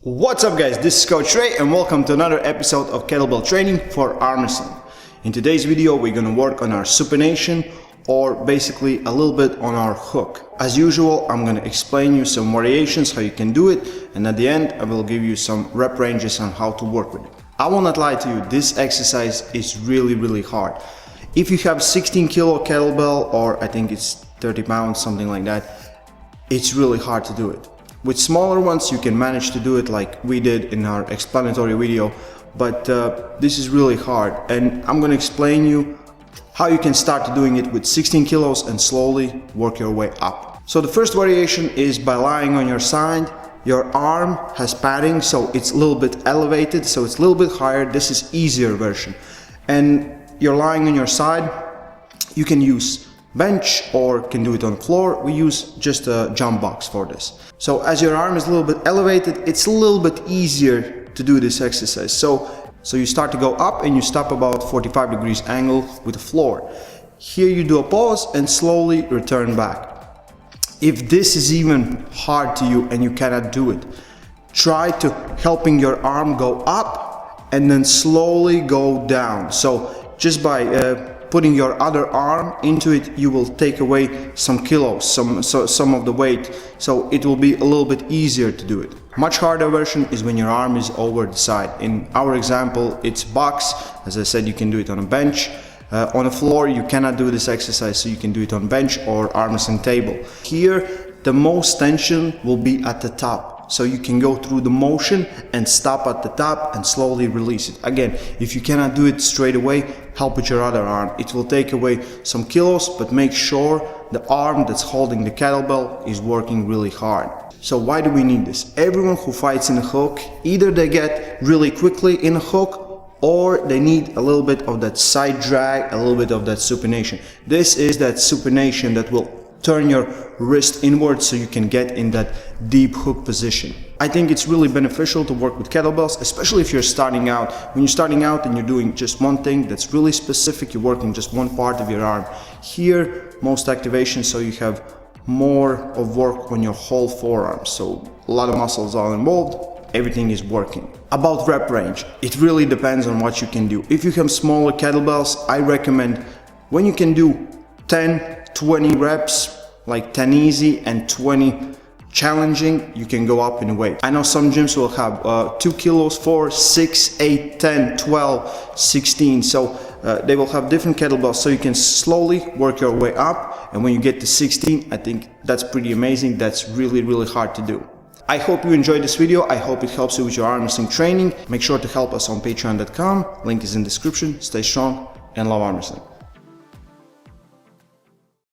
What's up guys, this is Coach Ray and welcome to another episode of Kettlebell training for Armwrestling. In today's video we're going to work on our supination, or basically a little bit on our hook. As usual, I'm going to explain you some variations how you can do it, and at the end I will give you some rep ranges on how to work with it. I will not lie to you, this exercise is really hard. If you have 16 kilo kettlebell, or I think it's 30 pounds, something like that, it's really hard to do it. With smaller ones you can manage to do it like we did in our explanatory video, but this is really hard, and I'm going to explain you how you can start doing it with 16 kilos and slowly work your way up. So the first variation is by lying on your side. Your arm has padding, so it's a little bit elevated, so it's a little bit higher. This is easier version, and you're lying on your side. You can use bench or can do it on the floor. We use just a jump box for this. So as your arm is a little bit elevated, it's a little bit easier to do this exercise. So you start to go up and you stop about 45 degrees angle with the floor. Here you do a pause and slowly return back. If this is even hard to you and you cannot do it, try to helping your arm go up and then slowly go down. So just by putting your other arm into it, you will take away some kilos, some of the weight, so it will be a little bit easier to do it. Much harder version is when your arm is over the side. In our example, it's box. As I said, you can do it on a bench. On the floor, you cannot do this exercise, so you can do it on bench or arm wrestling table. Here, the most tension will be at the top. So you can go through the motion and stop at the top and slowly release it. Again, if you cannot do it straight away, help with your other arm. It will take away some kilos, but make sure the arm that's holding the kettlebell is working really hard. So why do we need this? Everyone who fights in a hook, either they get really quickly in a hook, or they need a little bit of that side drag, a little bit of that supination. This is that supination that will turn your wrist inward so you can get in that deep hook position. I think it's really beneficial to work with kettlebells, especially if you're starting out. When you're starting out and you're doing just one thing that's really specific, you're working just one part of your arm. Here, most activation, so you have more of work on your whole forearm. So a lot of muscles are involved, everything is working. About rep range, it really depends on what you can do. If you have smaller kettlebells, I recommend when you can do 10-20 reps, like 10 easy and 20 challenging, you can go up in weight. I know some gyms will have 2 kilos, 4, 6, 8, 10, 12, 16. So they will have different kettlebells, so you can slowly work your way up. And when you get to 16, I think that's pretty amazing. That's really hard to do. I hope you enjoyed this video. I hope it helps you with your arm wrestling training. Make sure to help us on patreon.com. Link is in the description. Stay strong and love arm wrestling.